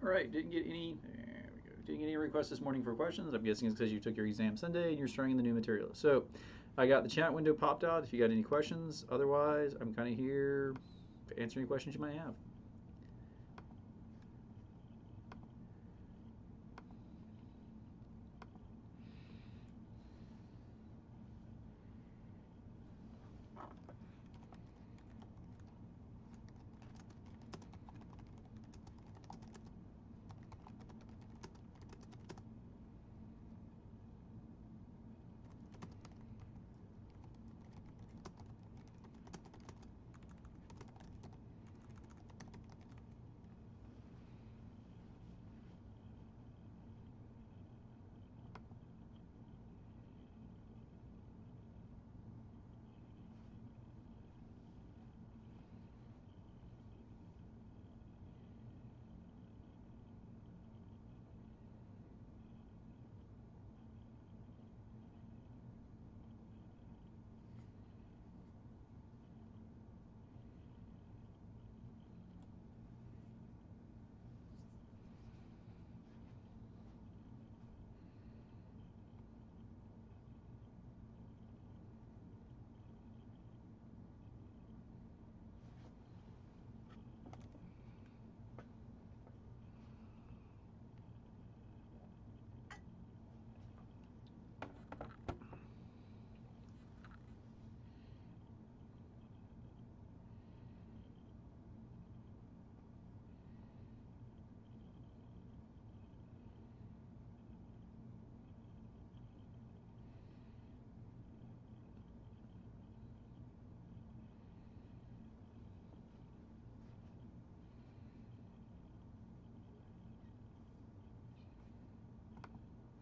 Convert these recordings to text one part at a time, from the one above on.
All right, didn't get any. There we go. Didn't get any requests this morning for questions. I'm guessing it's because you took your exam Sunday and you're starting the new material. So, I got the chat window popped out. If you got any questions, otherwise, I'm kind of here to answer any questions you might have.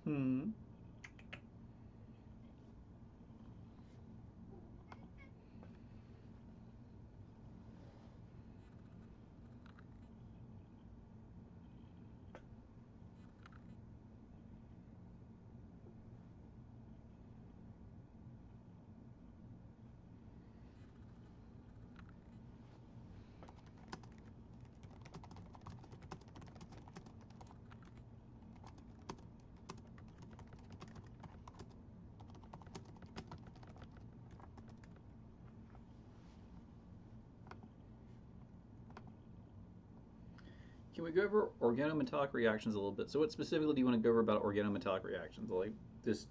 Hmm. Can we go over organometallic reactions a little bit? So what specifically do you want to go over about organometallic reactions? Like this,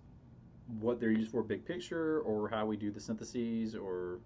what they're used for, big picture, or how we do the syntheses, or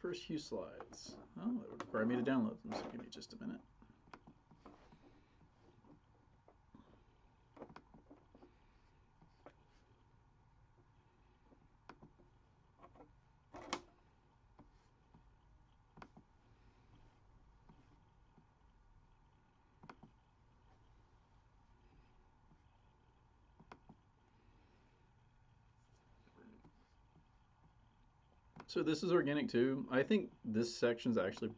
first few slides. Oh, it would require me to download them, so give me just a minute. So this is organic too. I think this section is actually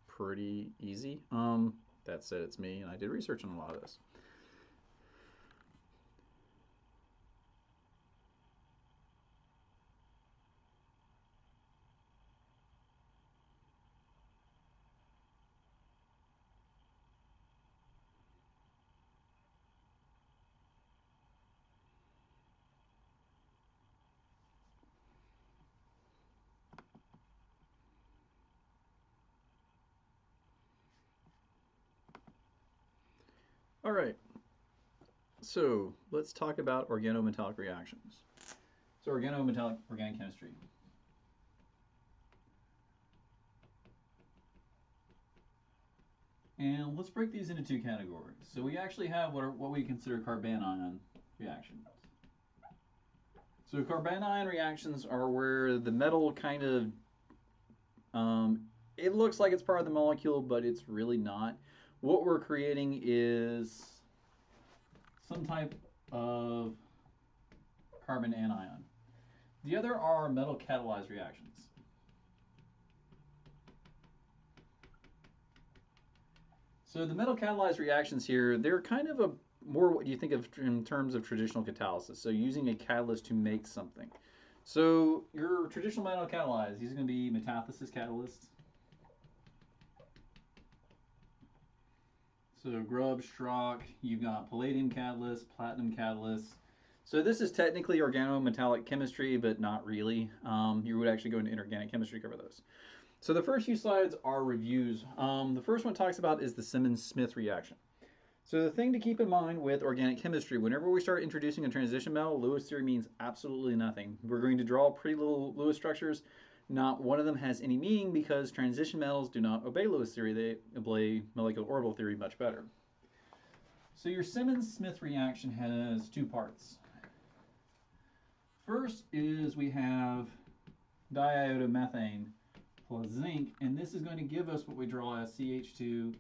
pretty easy. That said, it's me, and I did research on a lot of this. All right. So let's talk about organometallic reactions. So organometallic organic chemistry. And let's break these into two categories. So we actually have what we consider carbanion reactions. So carbanion reactions are where the metal kind of, it looks like it's part of the molecule, but it's really not. What we're creating is some type of carbon anion. The other are metal catalyzed reactions. So the metal catalyzed reactions here, they're kind of a more what you think of in terms of traditional catalysis. So using a catalyst to make something. So your traditional metal catalyzed, these are going to be metathesis catalysts. So Grubb, Strock, you've got palladium catalysts, platinum catalysts. So this is technically organometallic chemistry, but not really. You would actually go into inorganic chemistry to cover those. So the first few slides are reviews. The first one talks about is the Simmons-Smith reaction. So the thing to keep in mind with organic chemistry, whenever we start introducing a transition metal, Lewis theory means absolutely nothing. We're going to draw pretty little Lewis structures. Not one of them has any meaning because transition metals do not obey Lewis theory. They obey molecular orbital theory much better. So your Simmons-Smith reaction has two parts. First is we have diiodomethane plus zinc, and this is going to give us what we draw as CH2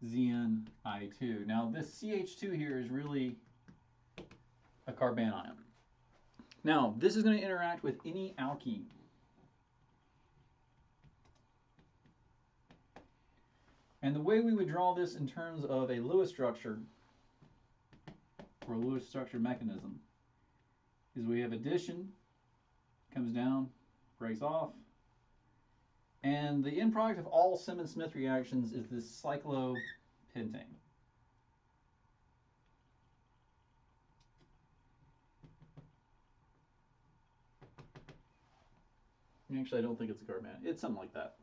ZnI2. Now this CH2 here is really a carbanion. Now this is going to interact with any alkene. And the way we would draw this in terms of a Lewis structure or a Lewis structure mechanism is we have addition, comes down, breaks off, and the end product of all Simmons-Smith reactions is this cyclopentane. Actually, I don't think it's a carbanion. It's something like that.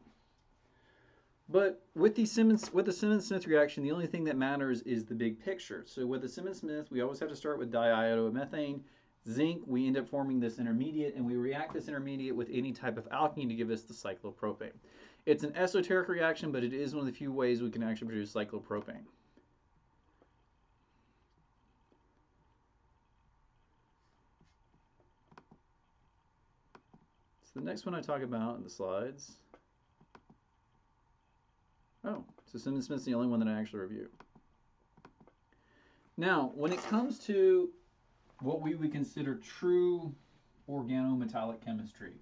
But with the Simmons-Smith reaction, the only thing that matters is the big picture. So with the Simmons-Smith, we always have to start with diiodomethane. Zinc, we end up forming this intermediate, and we react this intermediate with any type of alkene to give us the cyclopropane. It's an esoteric reaction, but it is one of the few ways we can actually produce cyclopropane. So the next one I talk about in the slides. Oh, so Simmons-Smith's the only one that I actually review. Now, when it comes to what we would consider true organometallic chemistry,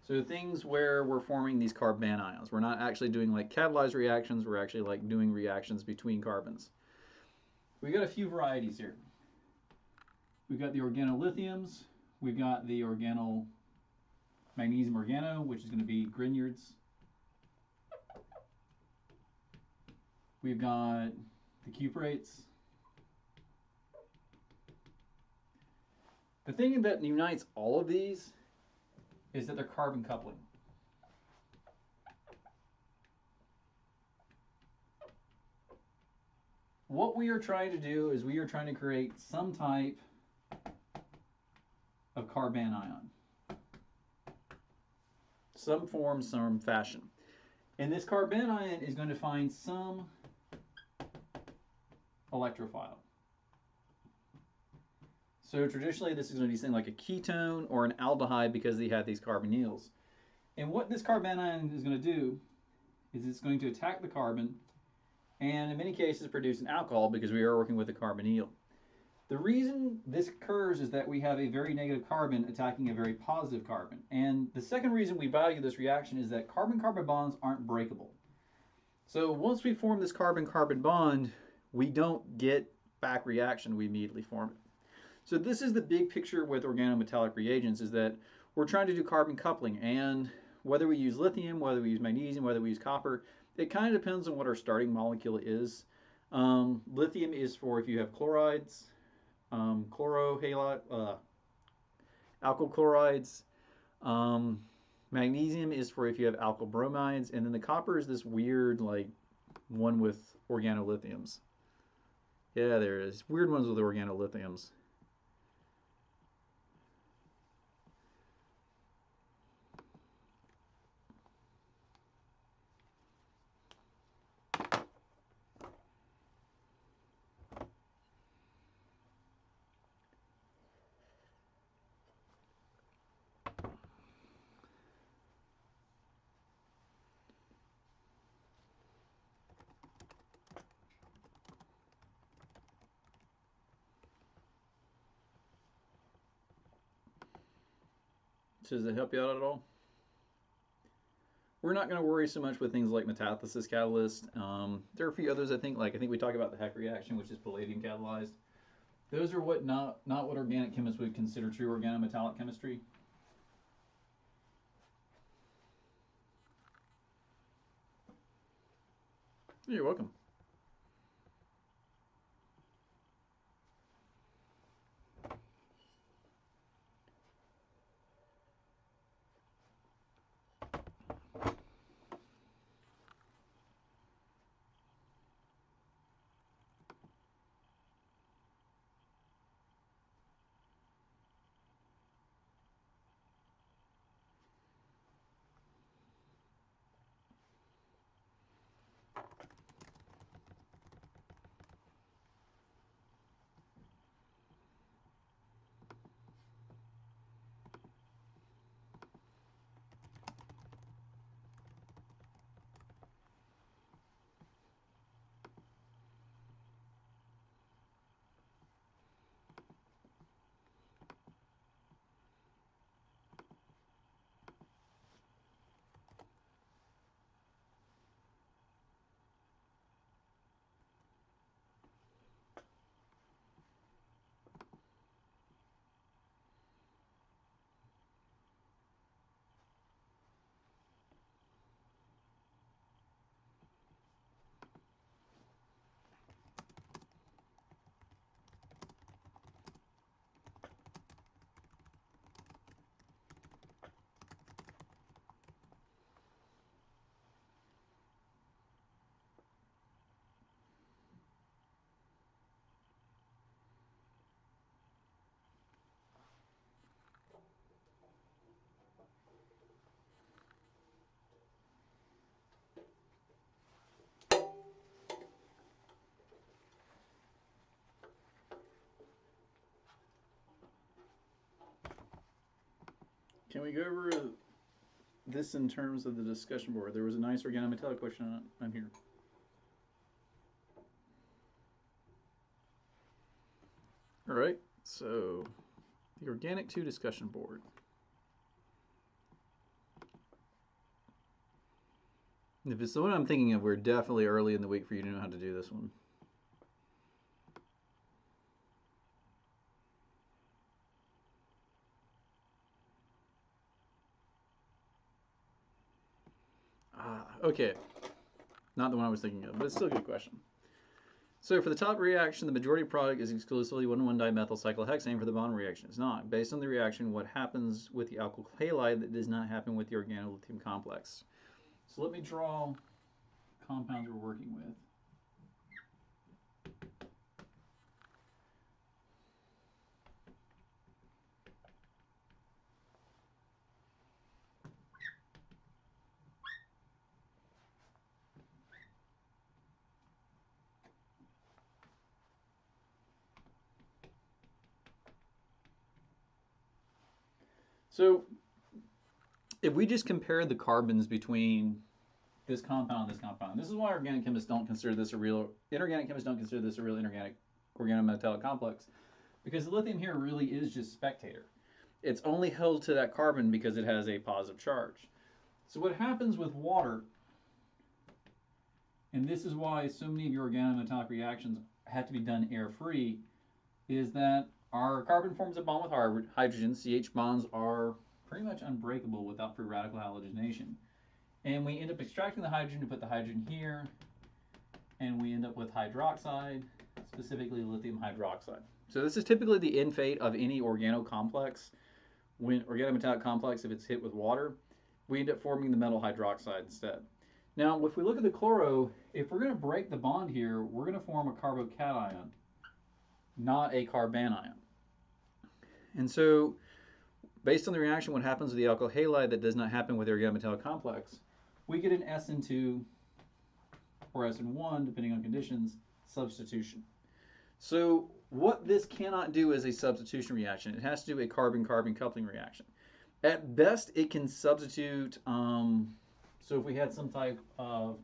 so things where we're forming these carbanions, we're not actually doing like catalyzed reactions, we're actually like doing reactions between carbons. We've got a few varieties here. We've got the organolithiums, we've got the magnesium organo, which is going to be Grignards. We've got the cuprates. The thing that unites all of these is that they're carbon coupling. What we are trying to do is we are trying to create some type of carbanion. Some form, some fashion. And this carbanion is going to find some electrophile. So traditionally this is going to be something like a ketone or an aldehyde because they have these carbonyls. And what this carbanion is going to do is it's going to attack the carbon and in many cases produce an alcohol because we are working with a carbonyl. The reason this occurs is that we have a very negative carbon attacking a very positive carbon. And the second reason we value this reaction is that carbon-carbon bonds aren't breakable. So once we form this carbon-carbon bond, we don't get back reaction, we immediately form it. So this is the big picture with organometallic reagents, is that we're trying to do carbon coupling, and whether we use lithium, whether we use magnesium, whether we use copper, it kind of depends on what our starting molecule is. Lithium is for if you have chlorides, alkyl chlorides. Magnesium is for if you have alkyl bromides, and then the copper is this weird like one with organolithiums. Yeah, there is weird ones with organolithiums. So does it help you out at all? We're not going to worry so much with things like metathesis catalyst. There are a few others I think we talk about the Heck reaction, which is palladium catalyzed. Those are not what organic chemists would consider true organometallic chemistry. You're welcome. Can we go over this in terms of the discussion board? There was a nice organometallic question on here. All right, so the organic 2 discussion board. If it's the one I'm thinking of, we're definitely early in the week for you to know how to do this one. Okay. Not the one I was thinking of, but it's still a good question. So for the top reaction, the majority product is exclusively 1,1-dimethylcyclohexane. For the bottom reaction, it's not. Based on the reaction, what happens with the alkyl halide that does not happen with the organolithium complex? So let me draw compounds we're working with. So if we just compare the carbons between this compound and this compound, this is why inorganic chemists don't consider this a real inorganic organometallic complex, because the lithium here really is just spectator. It's only held to that carbon because it has a positive charge. So what happens with water, and this is why so many of your organometallic reactions have to be done air-free, is that our carbon forms a bond with hydrogen. CH bonds are pretty much unbreakable without free radical halogenation. And we end up extracting the hydrogen to put the hydrogen here, and we end up with hydroxide, specifically lithium hydroxide. So this is typically the end fate of any organocomplex. When organometallic complex, if it's hit with water, we end up forming the metal hydroxide instead. Now, if we look at the chloro, if we're going to break the bond here, we're going to form a carbocation, not a carbanion. And so, based on the reaction, what happens with the alkyl halide that does not happen with the organometallic complex, we get an SN2 or SN1, depending on conditions, substitution. So what this cannot do is a substitution reaction. It has to do a carbon-carbon coupling reaction. At best, it can substitute, so if we had some type of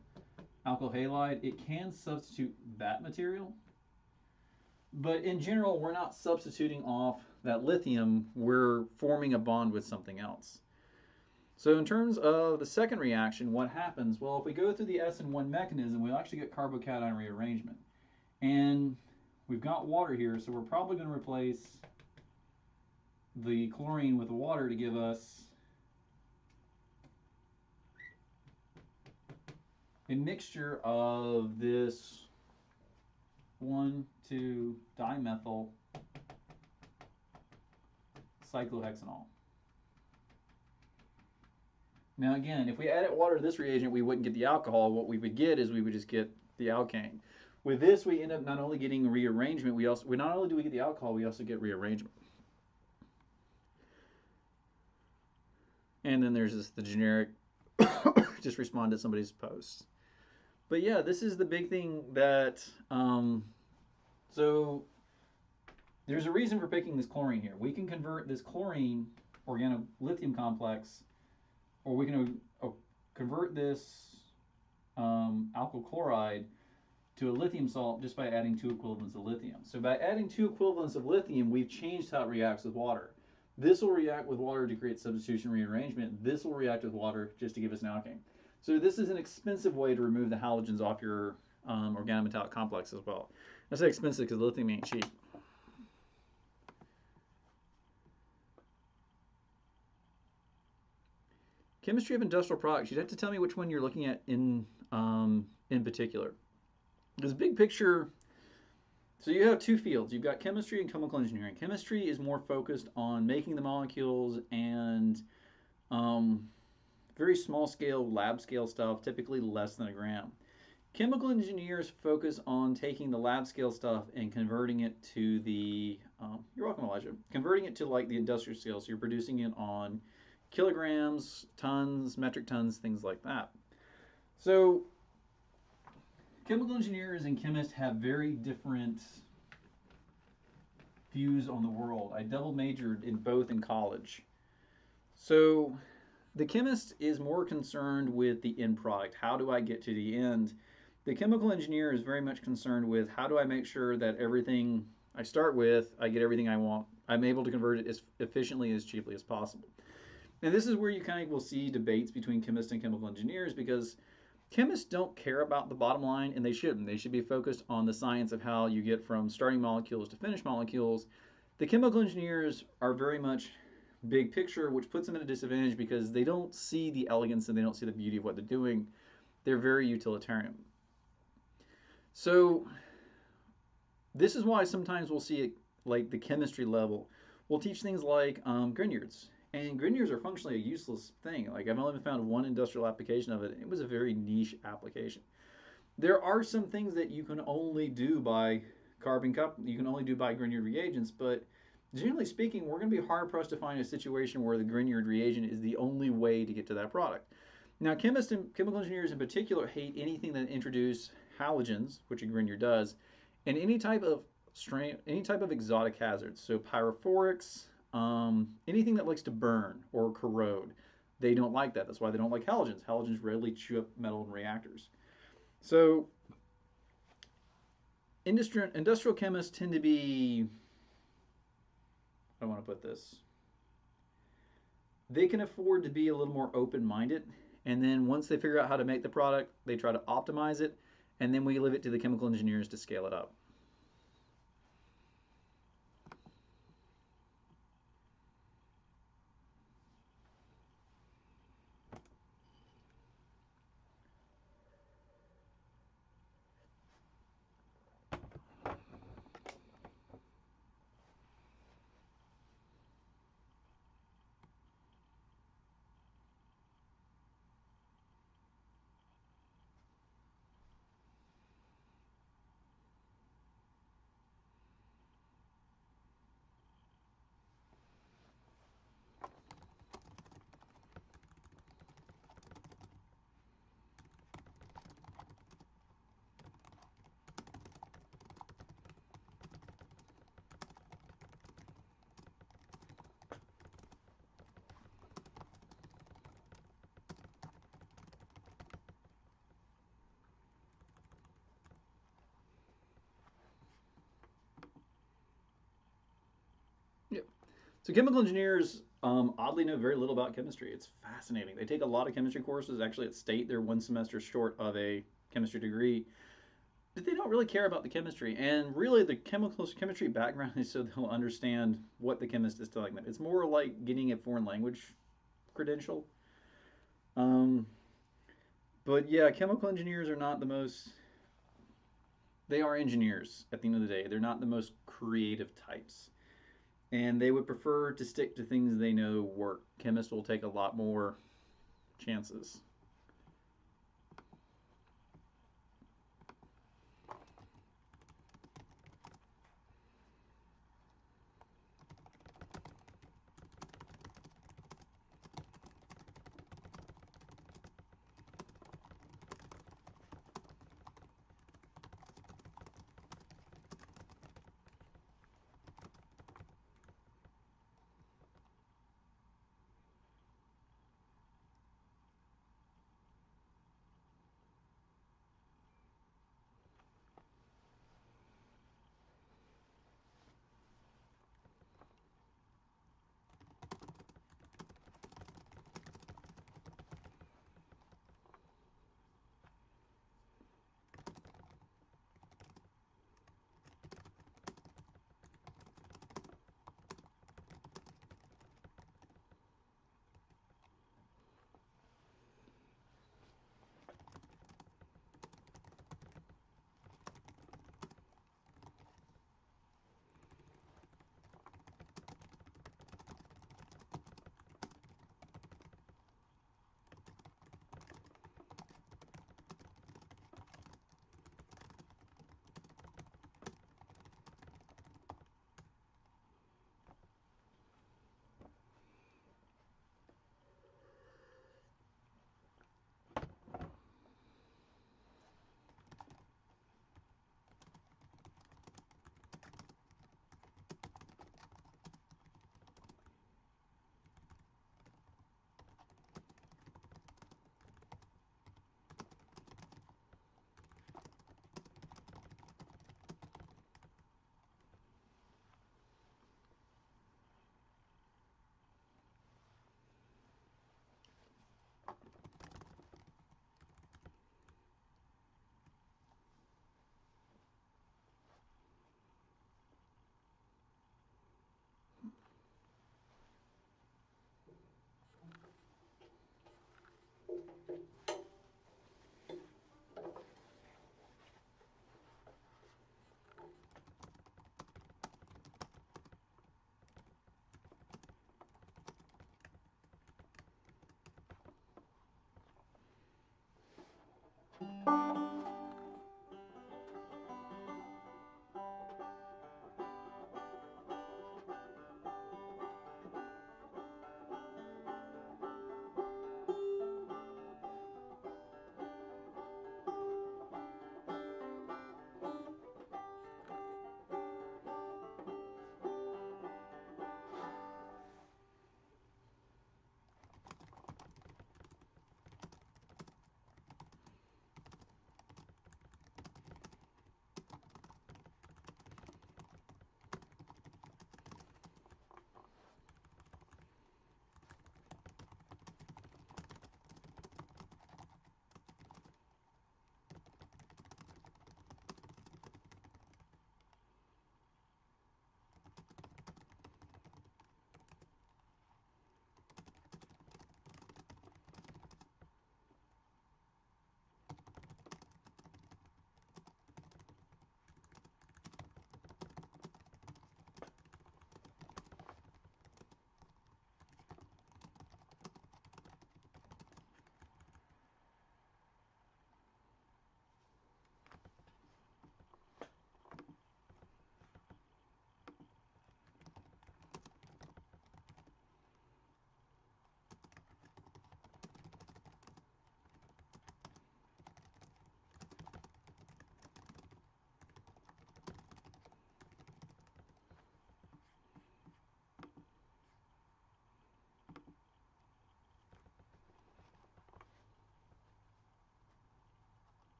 alkyl halide, it can substitute that material. But in general, we're not substituting off that lithium, we're forming a bond with something else. So in terms of the second reaction, what happens? Well, if we go through the SN1 mechanism, we'll actually get carbocation rearrangement. And we've got water here, so we're probably going to replace the chlorine with the water to give us a mixture of this 1,2-dimethyl cyclohexanol. Now again, if we added water to this reagent, we wouldn't get the alcohol. What we would get is we would just get the alkane. With this, we end up not only getting rearrangement, we not only do we get the alcohol, we also get rearrangement. And then there's the generic, just respond to somebody's post. But yeah, this is the big thing that, so there's a reason for picking this chlorine here. We can convert this chlorine organolithium complex, or we can convert this alkyl chloride to a lithium salt just by adding 2 equivalents of lithium. So by adding 2 equivalents of lithium, we've changed how it reacts with water. This will react with water to create substitution rearrangement. This will react with water just to give us an alkane. So this is an expensive way to remove the halogens off your organometallic complex as well. I say expensive because lithium ain't cheap. Chemistry of industrial products. You'd have to tell me which one you're looking at in particular. This big picture, so you have 2 fields. You've got chemistry and chemical engineering. Chemistry is more focused on making the molecules and very small scale, lab scale stuff, typically less than a gram. Chemical engineers focus on taking the lab scale stuff and converting it to the, you're welcome, Elijah, converting it to like the industrial scale. So you're producing it on kilograms, tons, metric tons, things like that. So chemical engineers and chemists have very different views on the world. I double majored in both in college. So the chemist is more concerned with the end product. How do I get to the end? The chemical engineer is very much concerned with how do I make sure that everything I start with, I get everything I want. I'm able to convert it as efficiently, as cheaply as possible. And this is where you kind of will see debates between chemists and chemical engineers, because chemists don't care about the bottom line, and they shouldn't. They should be focused on the science of how you get from starting molecules to finished molecules. The chemical engineers are very much big picture, which puts them at a disadvantage because they don't see the elegance and they don't see the beauty of what they're doing. They're very utilitarian. So this is why sometimes we'll see it like the chemistry level. We'll teach things like Grignards. And Grignards are functionally a useless thing. Like I've only found one industrial application of it. It was a very niche application. There are some things that you can only do by carbon cup. You can only do by Grignard reagents, but generally speaking, we're going to be hard-pressed to find a situation where the Grignard reagent is the only way to get to that product. Now, chemists and chemical engineers in particular hate anything that introduce halogens, which a Grignard does, and any type of exotic hazards. So pyrophorics, anything that likes to burn or corrode, they don't like that. That's why they don't like halogens. Halogens readily chew up metal in reactors. So industrial chemists tend to be, I want to put this, they can afford to be a little more open-minded, and then once they figure out how to make the product, they try to optimize it, and then we leave it to the chemical engineers to scale it up. So chemical engineers oddly know very little about chemistry. It's fascinating. They take a lot of chemistry courses. Actually, at state, they're one semester short of a chemistry degree, but they don't really care about the chemistry. And really, the chemistry background is so they'll understand what the chemist is telling them. It's more like getting a foreign language credential. Um, but yeah, chemical engineers are not the most. They are engineers at the end of the day. They're not the most creative types. And they would prefer to stick to things they know work. Chemists will take a lot more chances.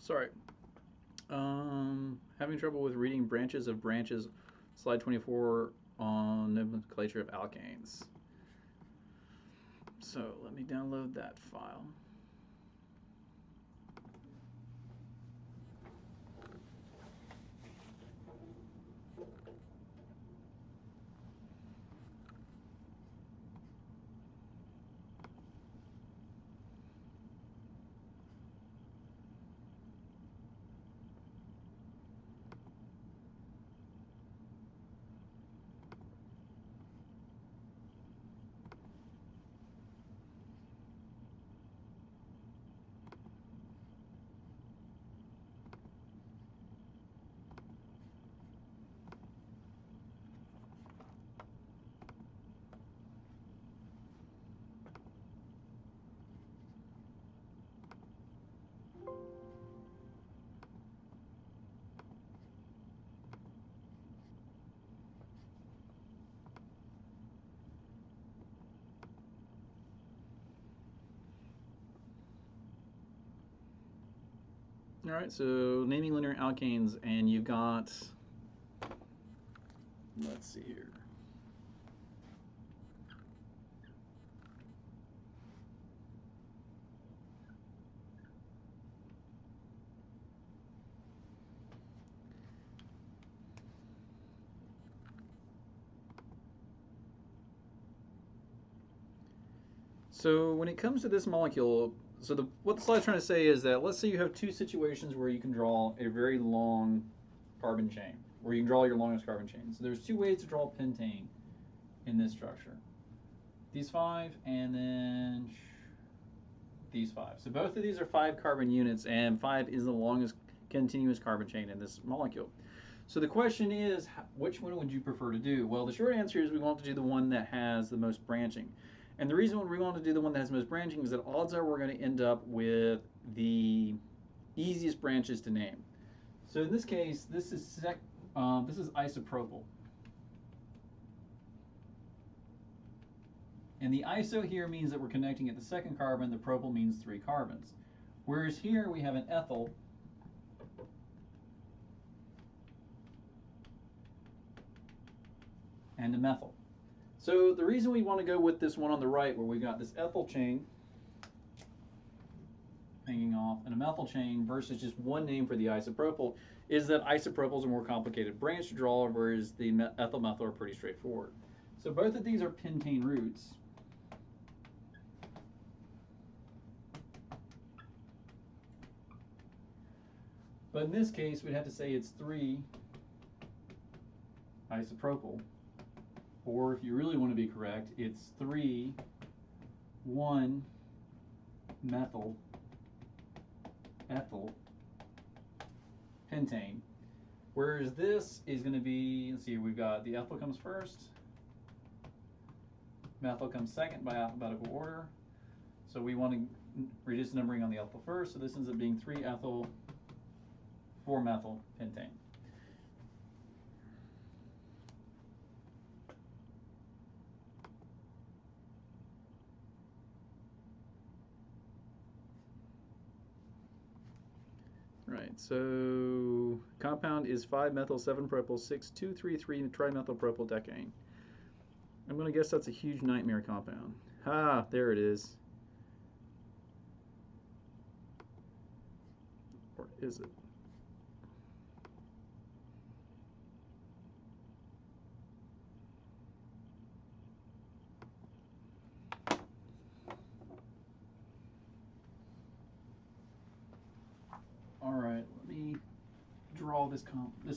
Sorry. Having trouble with reading branches of branches, slide 24 on nomenclature of alkanes. So let me download that file. All right, so naming linear alkanes, and you've got, let's see here. So when it comes to this molecule, so what the slide's trying to say is that let's say you have two situations where you can draw a very long carbon chain, where you can draw your longest carbon chain. So there's two ways to draw pentane in this structure. These 5 and then these 5. So both of these are 5 carbon units, and 5 is the longest continuous carbon chain in this molecule. So the question is, which one would you prefer to do? Well, the short answer is we want to do the one that has the most branching. And the reason we want to do the one that has the most branching is that odds are we're going to end up with the easiest branches to name. So in this case, this is isopropyl. And the iso here means that we're connecting at the second carbon, the propyl means 3 carbons. Whereas here we have an ethyl and a methyl. So the reason we want to go with this one on the right, where we got this ethyl chain hanging off and a methyl chain versus just one name for the isopropyl, is that isopropyl is a more complicated branch to draw, whereas the ethyl methyl are pretty straightforward. So both of these are pentane roots. But in this case, we'd have to say it's 3 isopropyl. Or if you really want to be correct, it's 3, 1 methyl, ethyl, pentane. Whereas this is going to be, let's see, we've got the ethyl comes first, methyl comes second by alphabetical order. So we want to reduce the numbering on the ethyl first. So this ends up being 3 ethyl, 4 methyl, pentane. Right, so compound is 5-methyl-7-propyl-6,2,3,3 trimethylpropyldecane. I'm going to guess that's a huge nightmare compound. Ah, there it is. Or is it? All right, let me draw this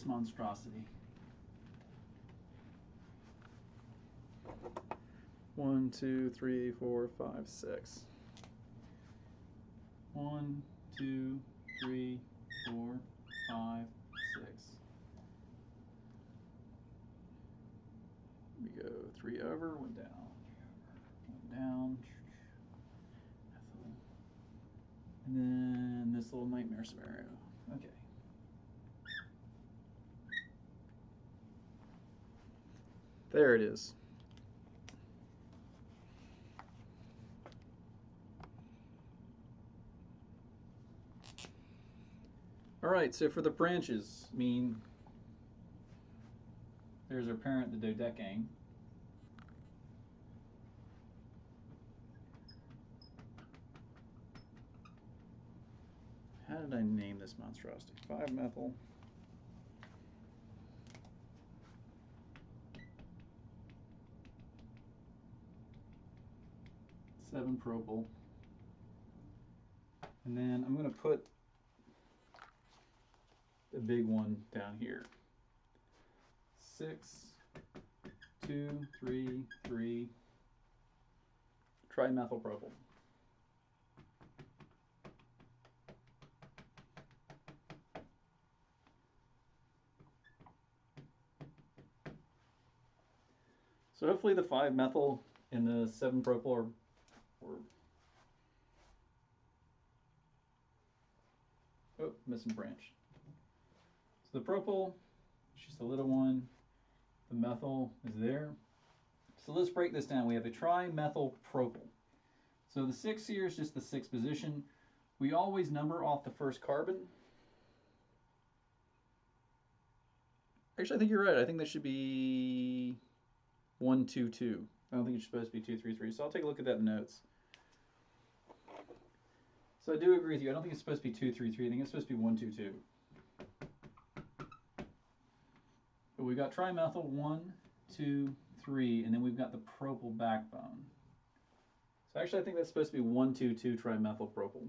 monstrosity. 1, 2, 3, 4, 5, 6. 1, 2, 3, 4, 5, 6. We go 3 over, 1 down, 1 down. And then this little nightmare scenario. Okay. There it is. All right, so for the branches, I mean, there's our parent, the dodecane. How did I name this monstrosity? 5-methyl. Seven propyl. And then I'm going to put the big one down here. 6, 2, 3, 3, trimethylpropyl. So hopefully the 5-methyl and the 7-propyl are oh, missing branch. So the propyl is just a little one. The methyl is there. So let's break this down. We have a trimethylpropyl. So the 6 here is just the 6th position. We always number off the first carbon. Actually, I think you're right. I think that should be 1, 2, 2. I don't think it's supposed to be 2, 3, 3. So I'll take a look at that in the notes. So I do agree with you. I don't think it's supposed to be 2, 3, 3. I think it's supposed to be 1, 2, 2. But we've got trimethyl 1, 2, 3, and then we've got the propyl backbone. So actually I think that's supposed to be 1, 2, 2 trimethylpropyl.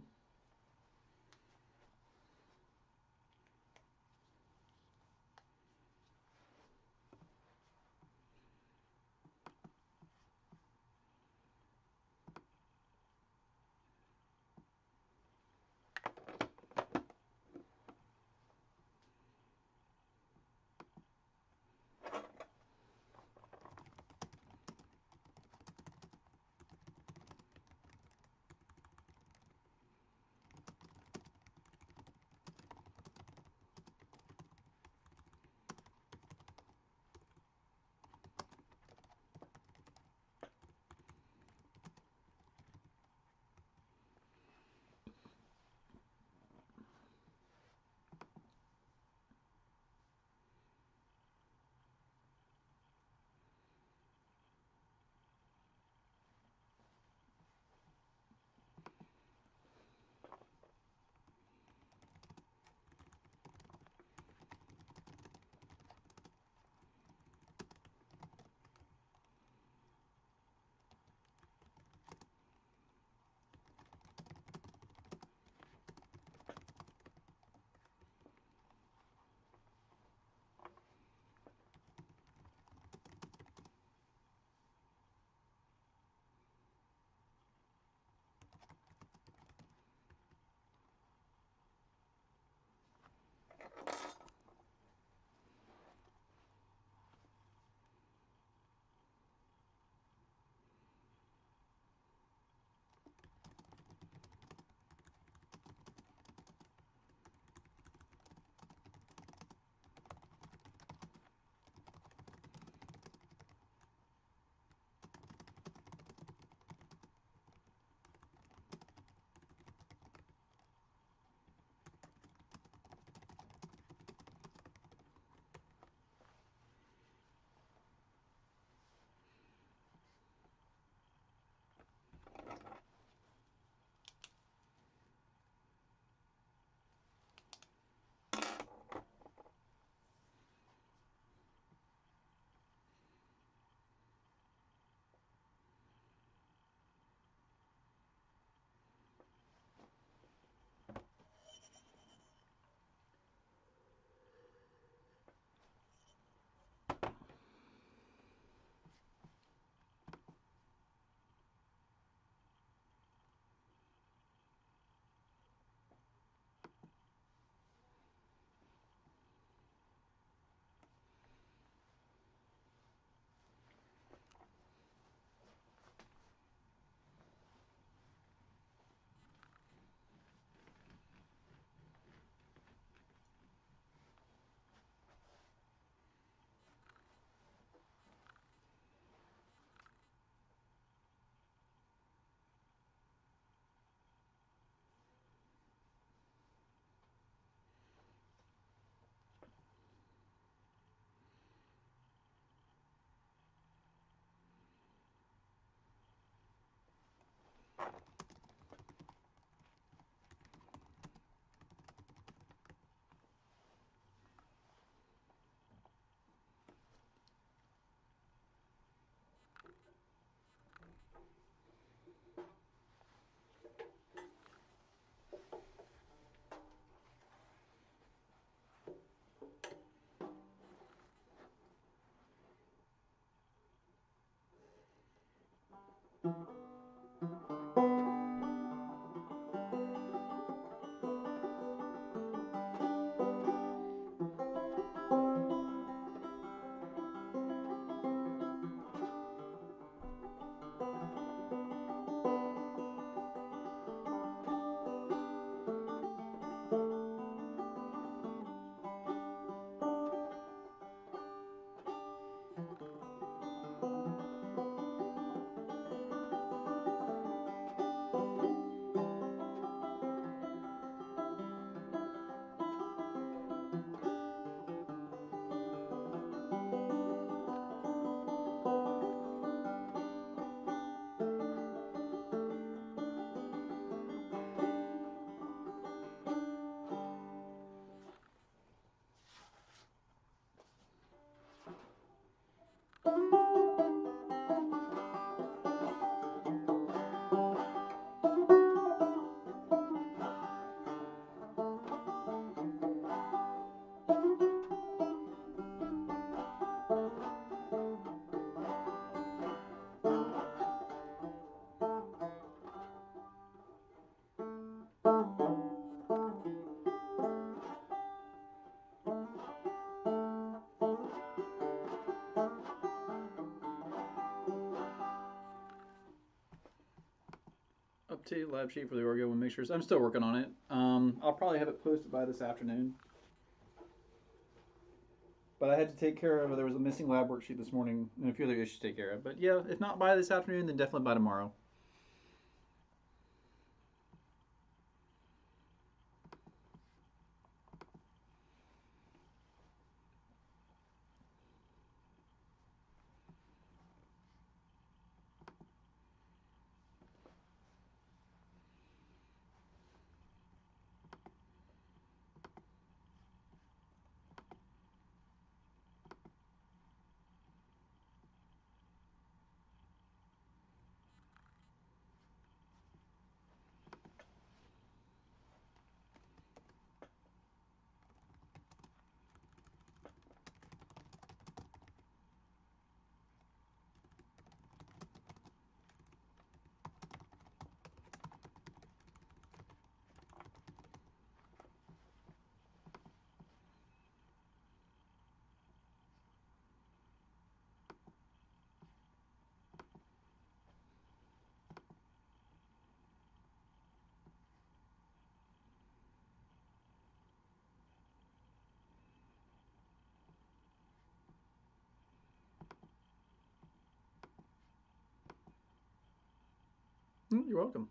Update lab sheet for the Orgo mixtures. I'm still working on it. I'll probably have it posted by this afternoon. But I had to take care of, there was a missing lab worksheet this morning and a few other issues to take care of. But yeah, if not by this afternoon, then definitely by tomorrow. You're welcome.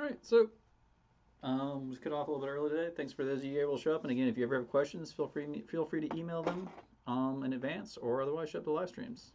All right, so was cut off a little bit early today. Thanks for those of you able to show up. And again, if you ever have questions, feel free to email them in advance or otherwise show up to live streams.